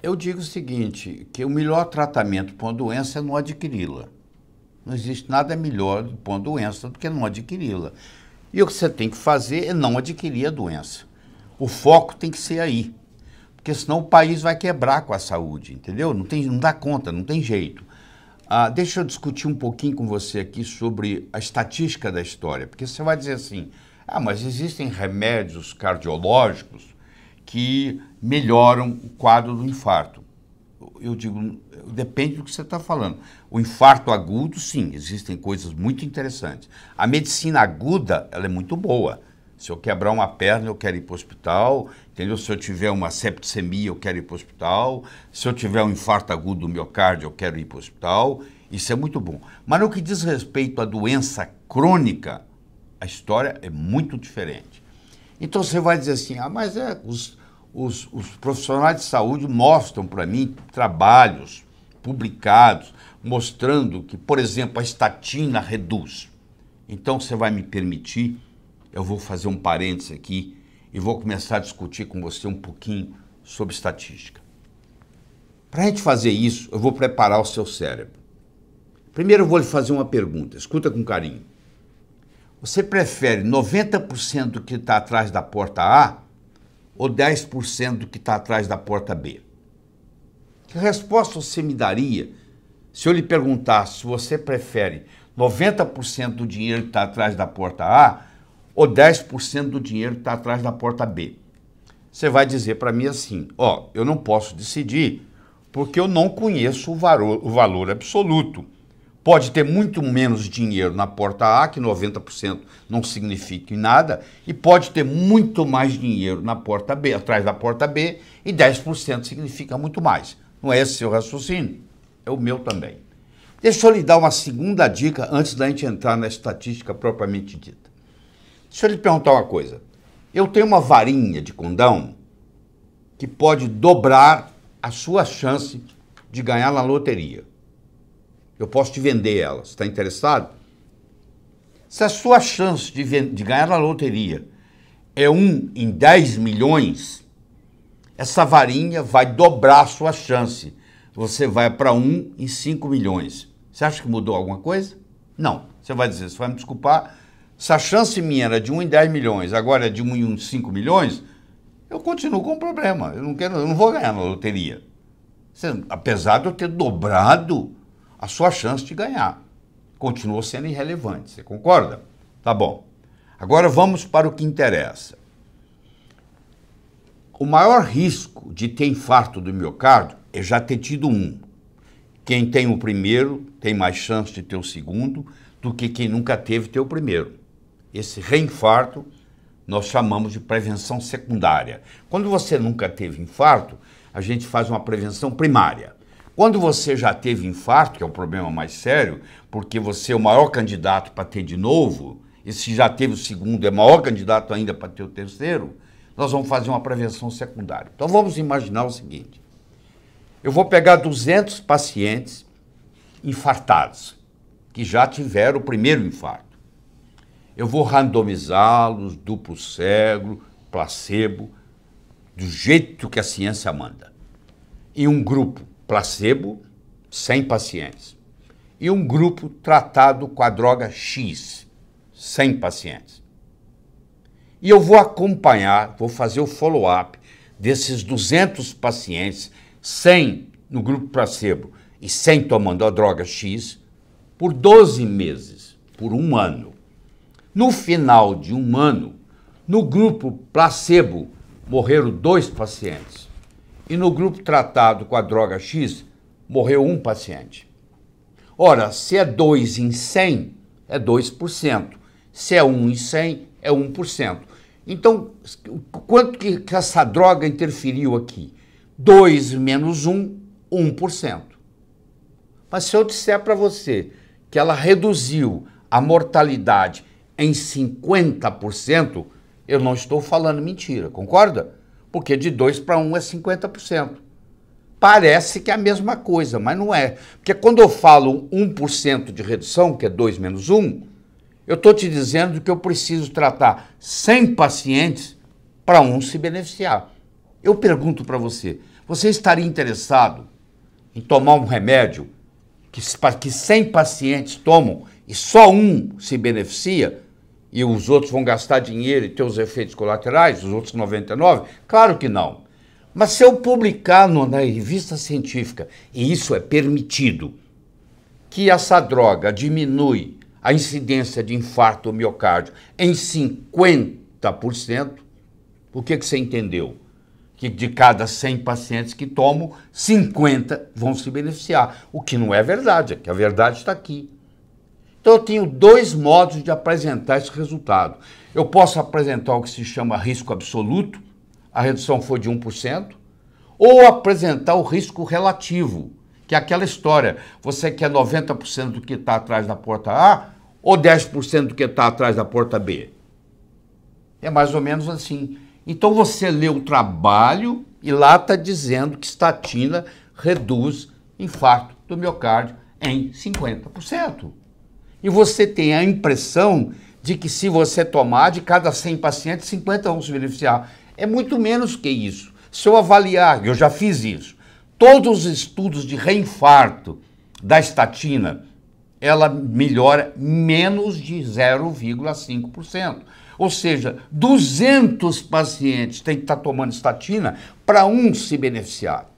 Eu digo o seguinte, que o melhor tratamento para uma doença é não adquiri-la. Não existe nada melhor para uma doença do que não adquiri-la. E o que você tem que fazer é não adquirir a doença. O foco tem que ser aí. Porque senão o país vai quebrar com a saúde, entendeu? Não dá conta, não tem jeito. Deixa eu discutir um pouquinho com você aqui sobre a estatística da história. Porque você vai dizer assim, mas existem remédios cardiológicos que melhoram o quadro do infarto. Eu digo, depende do que você está falando. O infarto agudo, sim, existem coisas muito interessantes. A medicina aguda, ela é muito boa. Se eu quebrar uma perna, eu quero ir para o hospital, entendeu? Se eu tiver uma septicemia, eu quero ir para o hospital. Se eu tiver um infarto agudo do miocárdio, eu quero ir para o hospital. Isso é muito bom. Mas no que diz respeito à doença crônica, a história é muito diferente. Então você vai dizer assim, mas os profissionais de saúde mostram para mim trabalhos publicados mostrando que, por exemplo, a estatina reduz. Então você vai me permitir, eu vou fazer um parênteses aqui e vou começar a discutir com você um pouquinho sobre estatística. Para a gente fazer isso, eu vou preparar o seu cérebro. Primeiro eu vou lhe fazer uma pergunta, escuta com carinho. Você prefere 90% do que está atrás da porta A ou 10% do que está atrás da porta B? Que resposta você me daria se eu lhe perguntasse se você prefere 90% do dinheiro que está atrás da porta A ou 10% do dinheiro que está atrás da porta B? Você vai dizer para mim assim, eu não posso decidir porque eu não conheço o valor absoluto. Pode ter muito menos dinheiro na porta A, que 90% não significa nada, e pode ter muito mais dinheiro na porta B, atrás da porta B, e 10% significa muito mais. Não é esse seu raciocínio? É o meu também. Deixa eu lhe dar uma segunda dica antes da gente entrar na estatística propriamente dita. Deixa eu lhe perguntar uma coisa. Eu tenho uma varinha de condão que pode dobrar a sua chance de ganhar na loteria. Eu posso te vender ela. Você está interessado? Se a sua chance de ganhar na loteria é 1 em 10 milhões, essa varinha vai dobrar a sua chance. Você vai para 1 em 5 milhões. Você acha que mudou alguma coisa? Não. Você vai dizer, você vai me desculpar, se a chance minha era de 1 em 10 milhões, agora é de 1 em 5 milhões, eu continuo com o problema. Eu não vou ganhar na loteria. Apesar de eu ter dobrado a sua chance de ganhar. Continuou sendo irrelevante, você concorda? Tá bom. Agora vamos para o que interessa. O maior risco de ter infarto do miocárdio é já ter tido um. Quem tem o primeiro tem mais chance de ter o segundo do que quem nunca teve ter o primeiro. Esse reinfarto nós chamamos de prevenção secundária. Quando você nunca teve infarto, a gente faz uma prevenção primária. Quando você já teve infarto, que é o problema mais sério, porque você é o maior candidato para ter de novo, e se já teve o segundo, é o maior candidato ainda para ter o terceiro, nós vamos fazer uma prevenção secundária. Então vamos imaginar o seguinte, eu vou pegar 200 pacientes infartados, que já tiveram o primeiro infarto. Eu vou randomizá-los, duplo cego, placebo, do jeito que a ciência manda. E um grupo placebo, 100 pacientes. E um grupo tratado com a droga X, 100 pacientes. E eu vou acompanhar, vou fazer o follow-up desses 200 pacientes, 100 no grupo placebo e 100 tomando a droga X, por 12 meses, por um ano. No final de um ano, no grupo placebo, morreram 2 pacientes. E no grupo tratado com a droga X, morreu um paciente. Ora, se é 2 em 100, é 2%. Se é 1 em 100, é 1%. Então, quanto que essa droga interferiu aqui? 2 menos 1, 1%. Mas se eu disser para você que ela reduziu a mortalidade em 50%, eu não estou falando mentira, concorda? Porque de 2 para 1 é 50%. Parece que é a mesma coisa, mas não é. Porque quando eu falo 1% de redução, que é 2 menos 1, eu estou te dizendo que eu preciso tratar 100 pacientes para um se beneficiar. Eu pergunto para você, Você estaria interessado em tomar um remédio que 100 pacientes tomam e só um se beneficia e os outros vão gastar dinheiro e ter os efeitos colaterais, os outros 99? Claro que não. Mas se eu publicar na revista científica, e isso é permitido, que essa droga diminui a incidência de infarto ou miocárdio em 50%, o que você entendeu? Que de cada 100 pacientes que tomam, 50 vão se beneficiar. O que não é verdade, é que a verdade está aqui. Então eu tenho dois modos de apresentar esse resultado. Eu posso apresentar o que se chama risco absoluto, a redução foi de 1%, ou apresentar o risco relativo, que é aquela história, você quer 90% do que está atrás da porta A ou 10% do que está atrás da porta B? É mais ou menos assim. Então você lê o trabalho e lá está dizendo que estatina reduz infarto do miocárdio em 50%. E você tem a impressão de que se você tomar, de cada 100 pacientes, 50 vão se beneficiar. É muito menos que isso. Se eu avaliar, eu já fiz isso, todos os estudos de reinfarto da estatina, ela melhora menos de 0,5%. Ou seja, 200 pacientes têm que estar tomando estatina para um se beneficiar.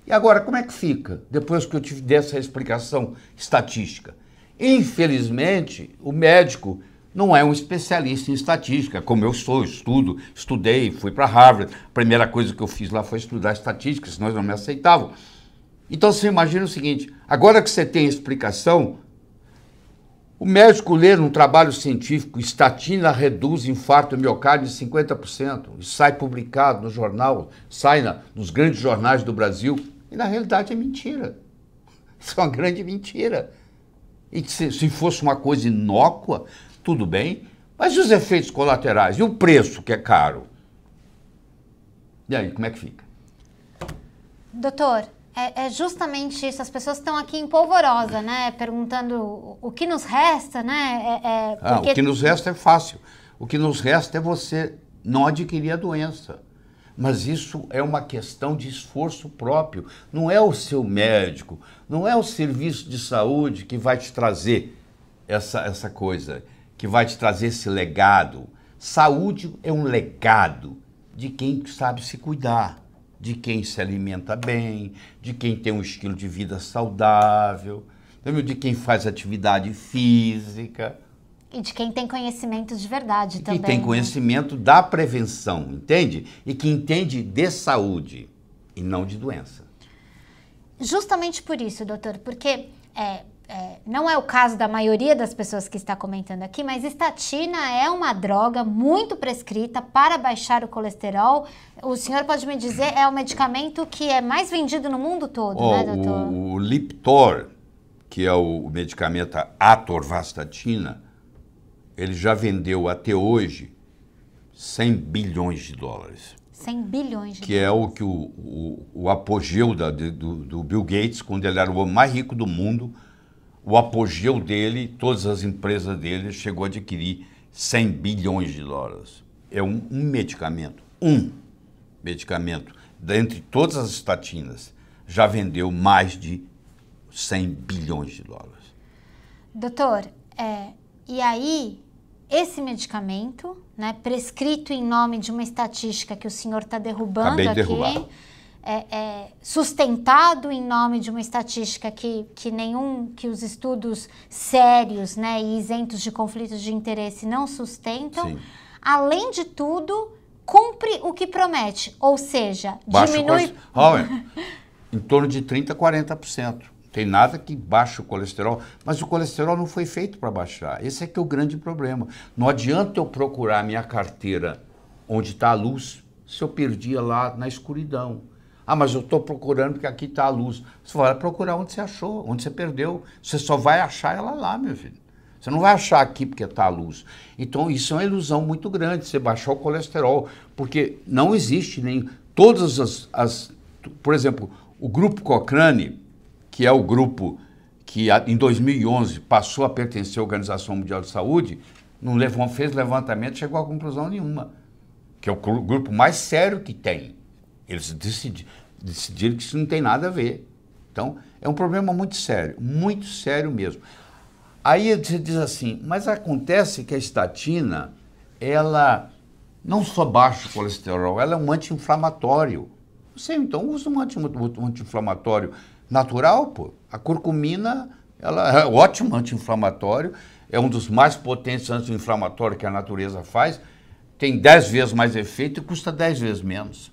E agora, como é que fica, depois que eu te dei essa explicação estatística? Infelizmente, o médico não é um especialista em estatística, como eu sou, estudei, fui para Harvard. A primeira coisa que eu fiz lá foi estudar estatística, senão eles não me aceitavam. Então você imagina o seguinte, agora que você tem a explicação, o médico lê num trabalho científico, estatina reduz infarto miocárdio em 50%, e sai publicado no jornal, sai nos grandes jornais do Brasil, e na realidade é mentira. Isso é uma grande mentira. E se fosse uma coisa inócua, tudo bem, mas e os efeitos colaterais? E o preço, que é caro? E aí, como é que fica? Doutor, é justamente isso, as pessoas estão aqui em polvorosa, né, perguntando o que nos resta, né? O que nos resta é fácil. O que nos resta é você não adquirir a doença. Mas isso é uma questão de esforço próprio. Não é o seu médico, não é o serviço de saúde que vai te trazer essa coisa, que vai te trazer esse legado. Saúde é um legado de quem sabe se cuidar, de quem se alimenta bem, de quem tem um estilo de vida saudável, de quem faz atividade física. E de quem tem conhecimento de verdade também. Que tem conhecimento da prevenção, entende? E que entende de saúde e não de doença. Justamente por isso, doutor, porque não é o caso da maioria das pessoas que está comentando aqui, mas estatina é uma droga muito prescrita para baixar o colesterol. O senhor pode me dizer, é o medicamento que é mais vendido no mundo todo, né, doutor? O Lipitor, que é o medicamento atorvastatina, ele já vendeu até hoje 100 bilhões de dólares. 100 bilhões de dólares. Que é o apogeu do Bill Gates, quando ele era o homem mais rico do mundo. O apogeu dele, todas as empresas dele, chegou a adquirir 100 bilhões de dólares. É um medicamento, dentre todas as estatinas, já vendeu mais de 100 bilhões de dólares. Doutor, e aí, esse medicamento, né, prescrito em nome de uma estatística que o senhor está derrubando aqui, sustentado em nome de uma estatística que os estudos sérios, né, e isentos de conflitos de interesse não sustentam. Sim. Além de tudo, cumpre o que promete, ou seja, diminui... Em torno de 30% a 40%. Tem nada que baixe o colesterol, mas o colesterol não foi feito para baixar. Esse é que é o grande problema. Não adianta eu procurar minha carteira onde está a luz, se eu perdia lá na escuridão. Ah, mas eu estou procurando porque aqui está a luz. Você vai procurar onde você achou, onde você perdeu. Você só vai achar ela lá, meu filho. Você não vai achar aqui porque está a luz. Então, isso é uma ilusão muito grande, você baixar o colesterol, porque não existe nem todas por exemplo, o grupo Cochrane, que é o grupo que em 2011 passou a pertencer à Organização Mundial de Saúde, não fez levantamento, chegou a conclusão nenhuma, que é o grupo mais sério que tem. Eles decidiram que isso não tem nada a ver. Então, é um problema muito sério mesmo. Aí você diz assim, mas acontece que a estatina, ela não só baixa o colesterol, ela é um anti-inflamatório. Você então usa um anti-inflamatório natural, pô. A curcumina, ela é ótimo anti-inflamatório, é um dos mais potentes anti-inflamatórios que a natureza faz, tem 10 vezes mais efeito e custa 10 vezes menos.